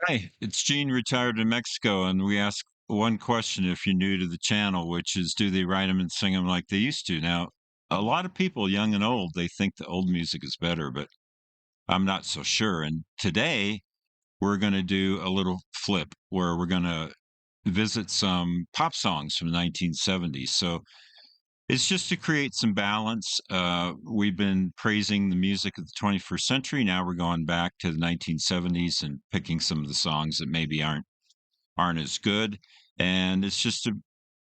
Hi, it's Gene, retired in Mexico, and we ask one question if you're new to the channel, which is, do they write them and sing them like they used to? Now, a lot of people, young and old, they think the old music is better, but I'm not so sure. And today we're going to do a little flip where we're going to visit some pop songs from the 1970s. So it's just to create some balance. We've been praising the music of the 21st century. Now we're going back to the 1970s and picking some of the songs that maybe aren't as good. And it's just to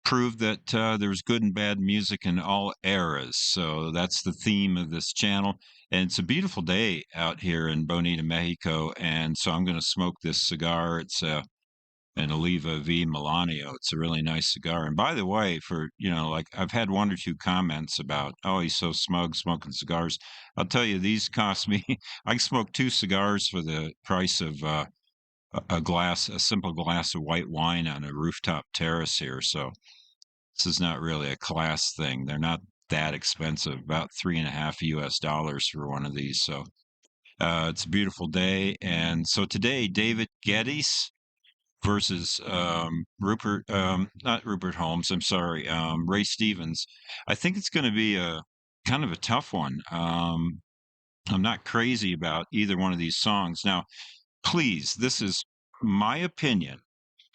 prove that there's good and bad music in all eras. So that's the theme of this channel. And it's a beautiful day out here in Bonita, Mexico. And so I'm going to smoke this cigar. It's an Oliva V Milanio. It's a really nice cigar. And by the way, like I've had one or two comments about, oh, he's so smug smoking cigars. I'll tell you, these cost me, I smoked two cigars for the price of a simple glass of white wine on a rooftop terrace here. So this is not really a class thing. They're not that expensive, about 3.5 US dollars for one of these. So it's a beautiful day. And so today, David Geddes versus not Rupert Holmes, I'm sorry, Ray Stevens. I think it's going to be a kind of a tough one. I'm not crazy about either one of these songs. Now, please, this is my opinion.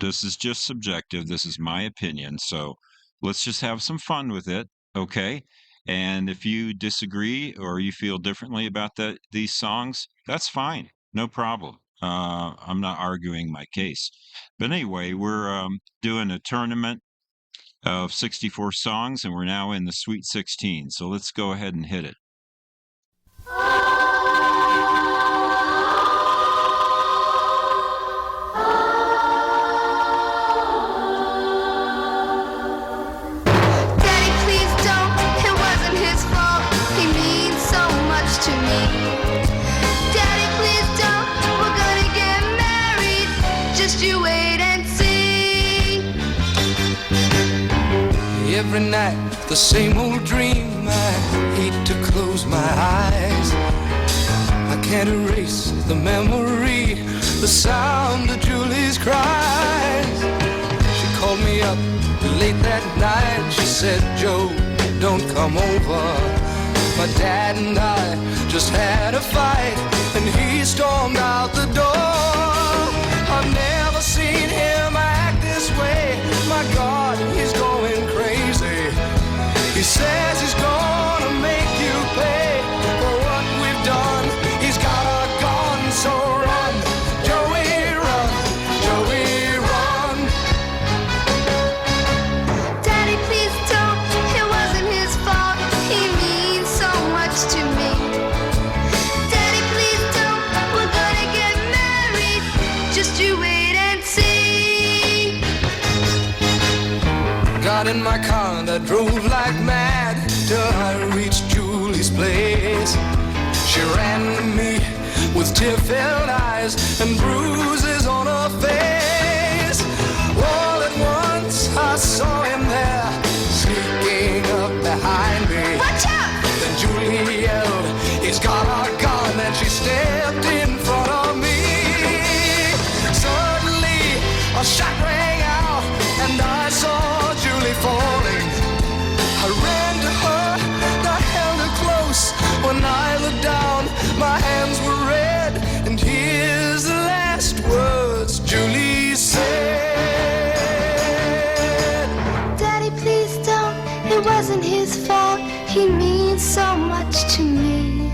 This is just subjective. This is my opinion. So let's just have some fun with it. Okay. And if you disagree or you feel differently about these songs, that's fine. No problem. I'm not arguing my case. But anyway, we're doing a tournament of 64 songs, and we're now in the Sweet 16. So let's go ahead and hit it. Daddy, please don't. It wasn't his fault. He means so much to me. Daddy, please don't. We're gonna get married. Just you wait and see. Every night, the same old dream. I hate to close my eyes. I can't erase the memory, the sound of Julie's cries. She called me up late that night. She said, Joe, don't come over. My dad and I just had a fight, and he stormed out the door. I've never seen him act this way. My God, he's going crazy. He says he's gonna make you pay for what we've done. He's got a gun, so run, Joey, run, Joey, run. Daddy, please don't. It wasn't his fault. He means so much to me. Daddy, please don't. We're gonna get married. Just you wait and see. Got in my car and I drove like mad till I reached Julie's place. She ran to me with tear-filled eyes and bruises on her face. All at once I saw him there, sneaking up behind me. Watch out! Then Julie yelled, he's got a gun, and she stepped in front of me. Suddenly a shot rang out, and I saw Julie falling. I ran to her, I held her close. When I looked down, my hands were red, and here's the last words Julie said. Daddy, please don't. It wasn't his fault. He means so much to me.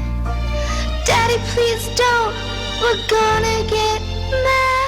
Daddy, please don't. We're gonna get married.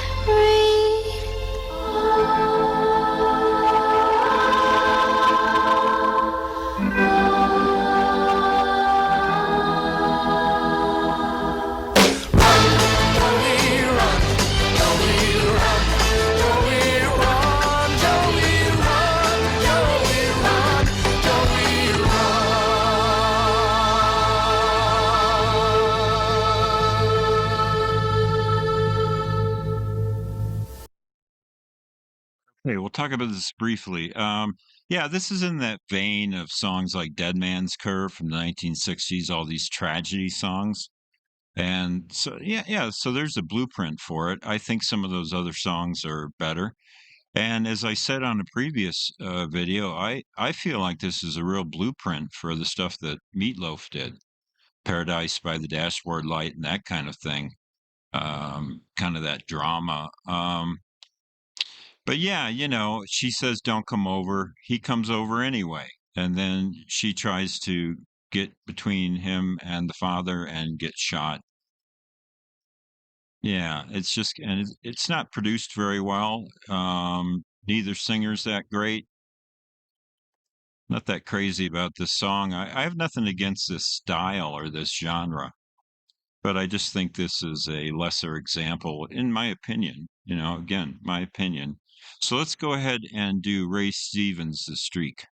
Hey, we'll talk about this briefly. Yeah, this is in that vein of songs like Dead Man's Curve from the 1960s, all these tragedy songs. And so, yeah. So there's a blueprint for it. I think some of those other songs are better. And as I said on a previous video, I feel like this is a real blueprint for the stuff that Meatloaf did, Paradise by the Dashboard Light, and that kind of thing. Kind of that drama. But yeah, she says, "Don't come over." He comes over anyway. And then she tries to get between him and the father and gets shot. Yeah, it's just, and it's not produced very well. Neither singer's that great. Not that crazy about this song. I have nothing against this style or this genre, but I just think this is a lesser example, in my opinion. Again, my opinion. So let's go ahead and do Ray Stevens' The Streak.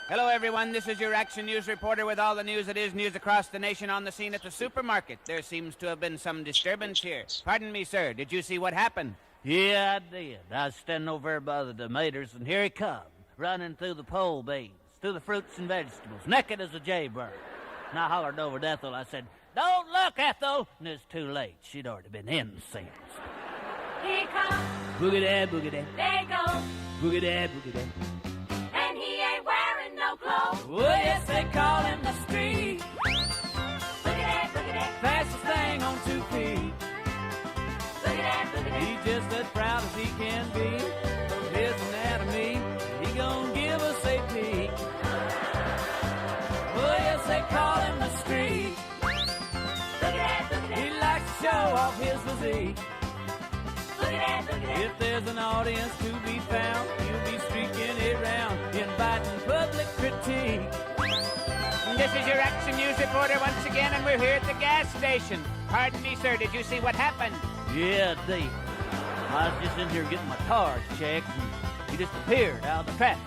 Hello, everyone. This is your Action News reporter with all the news that is news across the nation on the scene at the supermarket. There seems to have been some disturbance here. Pardon me, sir. Did you see what happened? Yeah, I did. I was standing over there by the tomatoes, and here he come, running through the pole beans, through the fruits and vegetables, naked as a jaybird. And I hollered over to Ethel. I said, "Don't look, Ethel!" And it's too late. She'd already been in since. Here he comes. Boogie dad, boogie dad. There he goes. Boogie dad, boogie dad. And he ain't wearing no clothes. Well, yes, they call him the street. Boogie that, boogie that. Fastest thing on 2 feet. Boogie that, boogie that. He's just as proud as he can be of his anatomy. He gon' give us a peek. Well, yes, they call him the street. Boogie that, boogie that. He likes to show off his physique. Boogie that, boogie that. If there's an audience to be found, he'll be streaking it round, inviting public critique. This is your Action News reporter once again, and we're here at the gas station. Pardon me, sir. Did you see what happened? Yeah, Dave. I was just in here getting my tires checked, and he just appeared out of the traffic.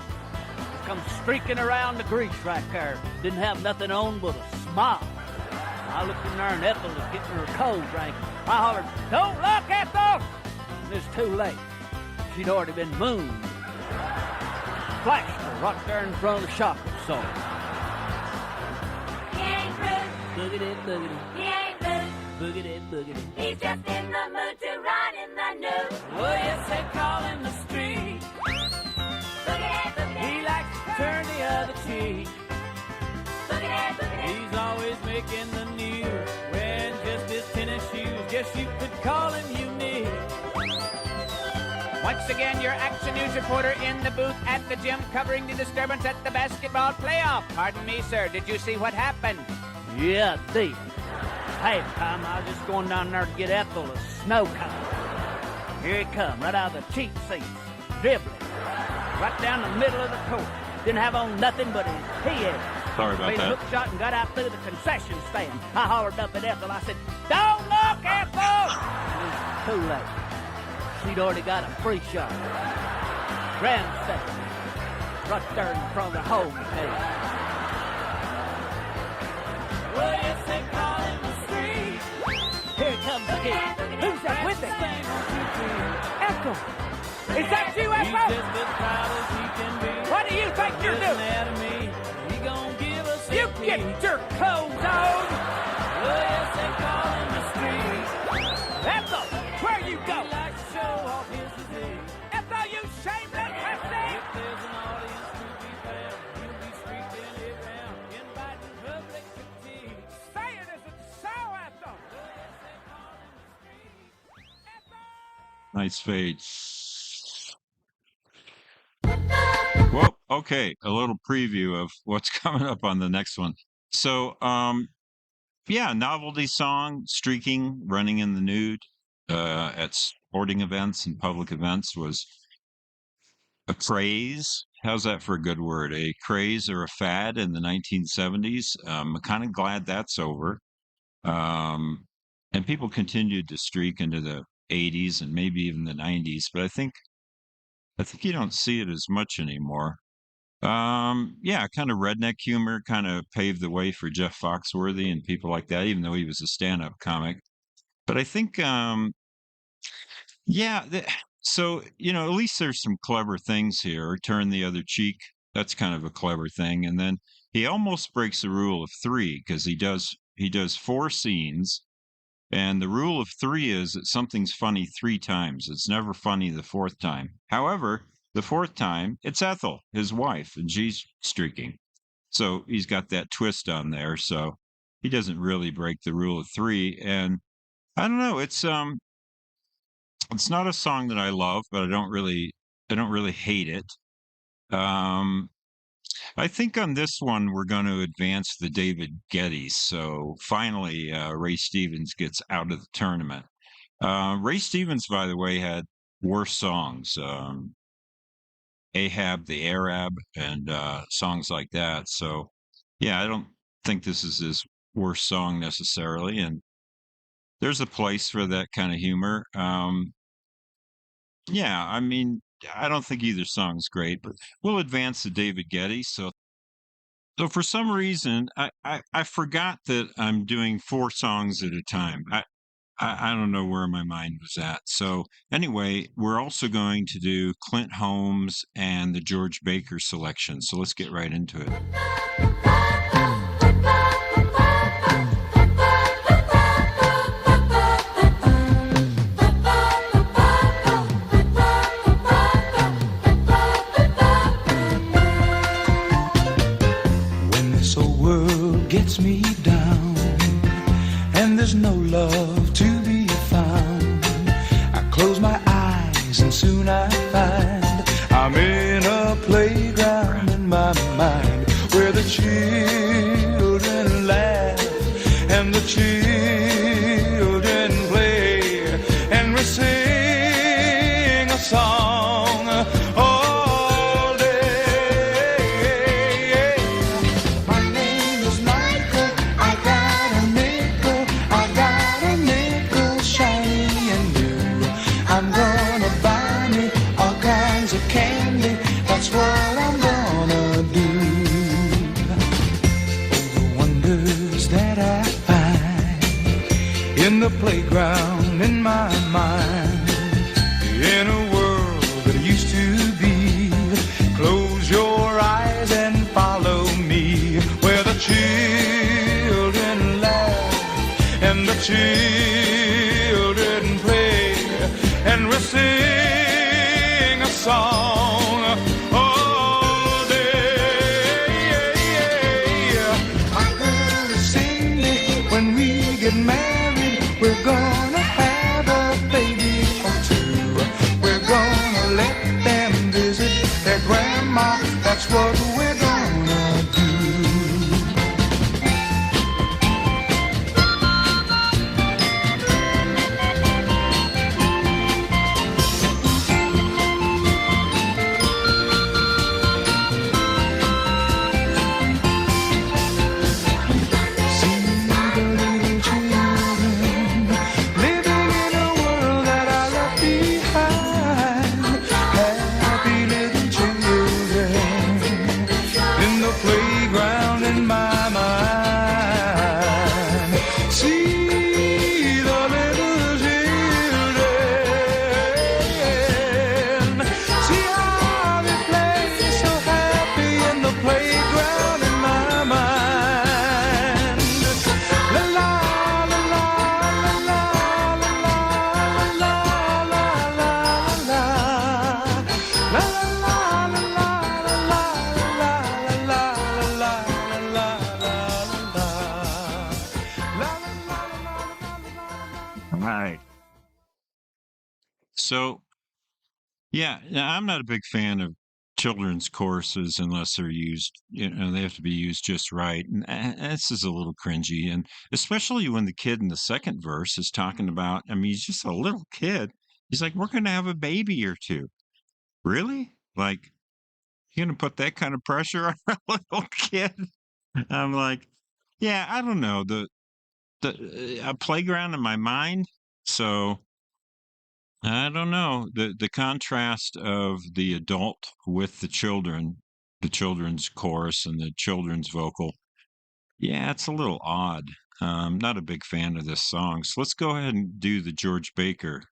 Just come streaking around the grease right there. Didn't have nothing on but a smile. I looked in there, and Ethel was getting her cold drink. I hollered, "Don't look, Ethel!" And it's too late. She'd already been mooned. Flashed her right there in front of the shopping store. He ain't rude. Boogity, boogity, He ain't rude. boogity, boogity. He's just in the mood to run in the nude. Oh, yes, they call him the street. Boogie that, boogie that. He likes to turn the other cheek. Boogie that, boogie that. He's always making the news, wearing just his tennis shoes. Guess you could call him unique. Once again, your Action News reporter in the booth at the gym covering the disturbance at the basketball playoff. Pardon me, sir. Did you see what happened? Yeah, deep. Halftime, I was just going down there to get Ethel a snow cone. Here he come, right out of the cheap seats, dribbling, right down the middle of the court. Didn't have on nothing but his head. Sorry about Made a that. hook shot and got out through the concession stand. I hollered up at Ethel. I said, "Don't look, Ethel!" And it was too late. She'd already got a free shot. Grandstand. Right there in front of the home page. Well, yes, they call him the street. Here comes the kid. Who's that with it? Ethel. Is that you, Ethel? He's just as proud as he can be. What do you think you're doing? Anatomy. He gonna give us you get your clothes on. Well, yes, they call him the street. Ethel, where you go? He likes to show off his physique. Ethel, you shameless hussy! If there's an audience to be found, he'll be streaking it round, inviting public critique. Say it isn't so, Ethel. Well, yes, they call him the street. Ethel! Nice fade. Well, okay, a little preview of what's coming up on the next one. So, yeah, novelty song, streaking, running in the nude at sporting events and public events was a craze. How's that for a good word? A craze or a fad in the 1970s. I'm kind of glad that's over. And people continued to streak into the 80s and maybe even the 90s, but I think you don't see it as much anymore. Yeah, kind of redneck humor kind of paved the way for Jeff Foxworthy and people like that, even though he was a stand-up comic. But I think, yeah, so, at least there's some clever things here. Turn the other cheek. That's kind of a clever thing. And then he almost breaks the rule of 3 because he does 4 scenes, and the rule of 3 is that something's funny 3 times. It's never funny the 4th time. However, the 4th time, it's Ethel, his wife, and she's streaking. So he's got that twist on there. So he doesn't really break the rule of 3. And I don't know, it's not a song that I love, but I don't really hate it. Um, I think on this one we're going to advance the David Geddes. So finally, Ray Stevens gets out of the tournament. Ray Stevens, by the way, had worse songs. Ahab the Arab and songs like that. So yeah, I don't think this is his worst song necessarily. And there's a place for that kind of humor. Yeah, I mean, I don't think either song's great, but we'll advance to David Geddes. So for some reason, I forgot that I'm doing 4 songs at a time. I don't know where my mind was at. So anyway, we're also going to do Clint Holmes and the George Baker selection. So let's get right into it. When this old world gets me down and there's no love to be found, I close my eyes and soon I find I'm in a playground in my mind where the children laugh and the children play and we sing a song all day. My name is Michael, I got a nickel shiny and new. I'm gonna buy me all kinds of candy, that's what I'm gonna do. Oh, the wonders that I find in the playground in my mind, in a world that used to be. Close your eyes and follow me, where the children laugh and the children play, and we sing a song all day. My girl is Cindy, when we get married, we're gonna have a baby or 2. We're gonna let them visit their grandma, that's what we're gonna do. See the little children living in a world that I left behind. Happy little children in the playground in my mind. See the little children, see how they play so happy in the playground in my mind. La la la la la la la la la la la la la All right. So yeah, I'm not a big fan of children's choruses unless they're used, they have to be used just right. And this is a little cringy. And especially when the kid in the second verse is talking about, I mean, he's just a little kid. He's like, we're going to have a baby or 2. Really? Like, you're going to put that kind of pressure on a little kid? I'm like, yeah, I don't know. A playground in my mind. So I don't know. The contrast of the adult with the children, the children's chorus and the children's vocal. Yeah, it's a little odd. Not a big fan of this song. So let's go ahead and do the George Baker.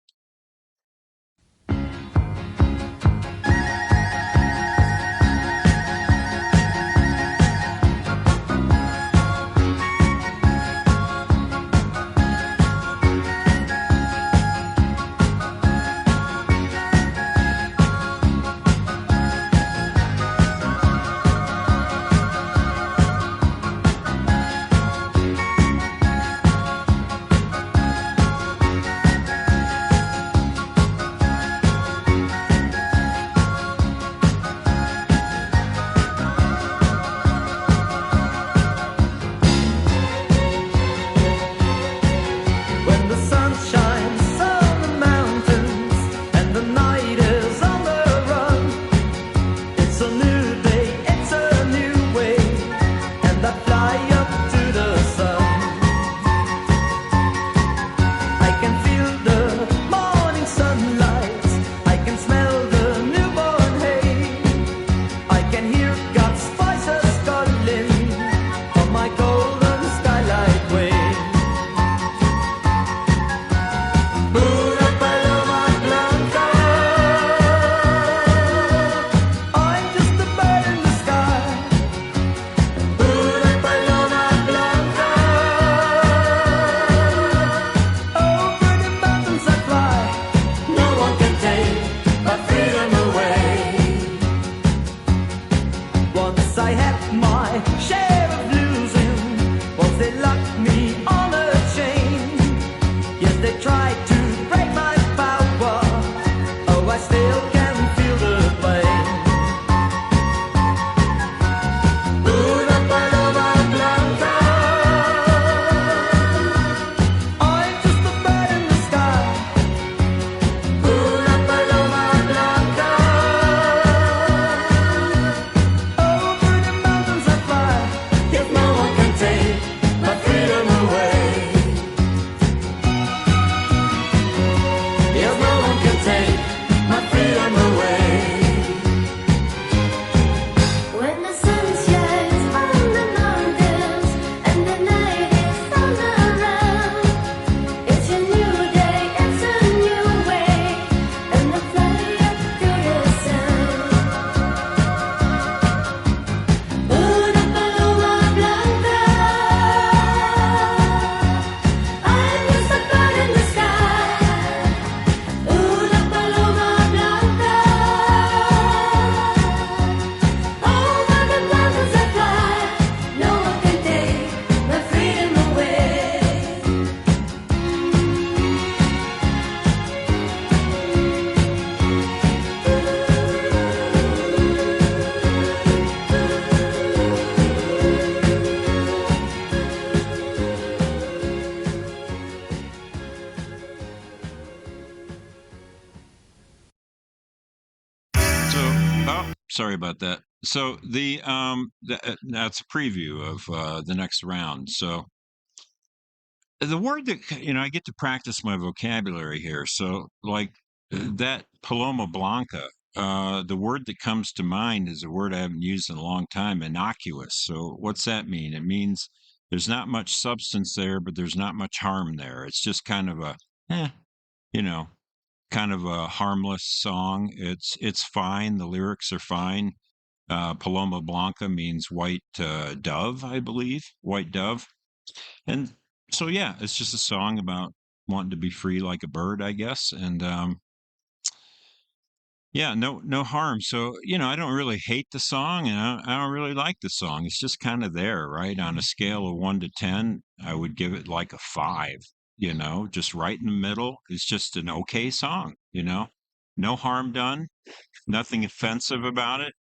Sorry about that. So that's a preview of the next round. So the word that I get to practice my vocabulary here. So like that Paloma Blanca, the word that comes to mind is a word I haven't used in a long time, innocuous. So what's that mean? It means there's not much substance there, but there's not much harm there. It's just kind of a, you know, kind of a harmless song. It's fine. The lyrics are fine. Paloma Blanca means white dove, I believe, white dove. And so, yeah, it's just a song about wanting to be free like a bird, I guess. And yeah, no harm. So, I don't really hate the song, and I don't really like the song. It's just kind of there, right? On a scale of 1 to 10, I would give it like a 5. Just right in the middle. It's just an okay song. No harm done, nothing offensive about it.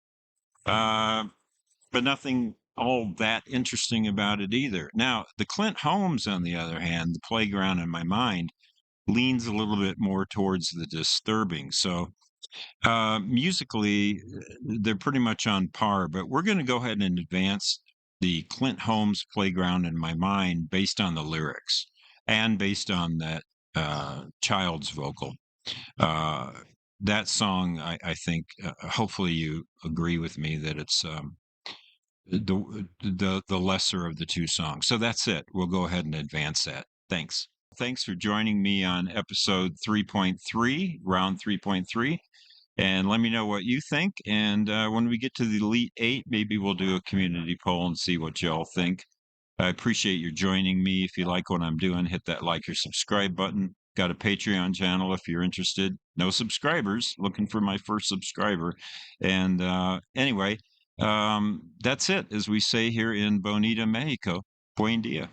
But nothing all that interesting about it either. Now, the Clint Holmes, on the other hand, the playground in my mind, leans a little bit more towards the disturbing. So, musically, they're pretty much on par, but we're going to go ahead and advance the Clint Holmes playground in my mind based on the lyrics and based on that child's vocal. Uh, that song, I think, hopefully you agree with me that it's the lesser of the two songs. So that's it. We'll go ahead and advance that. Thanks. Thanks for joining me on episode 3.3, round 3.3. And let me know what you think. And when we get to the Elite Eight, maybe we'll do a community poll and see what y'all think. I appreciate you joining me. If you like what I'm doing, hit that like or subscribe button. Got a Patreon channel if you're interested. No subscribers. Looking for my first subscriber. And anyway, that's it, as we say here in Bonita, Mexico. Buen dia.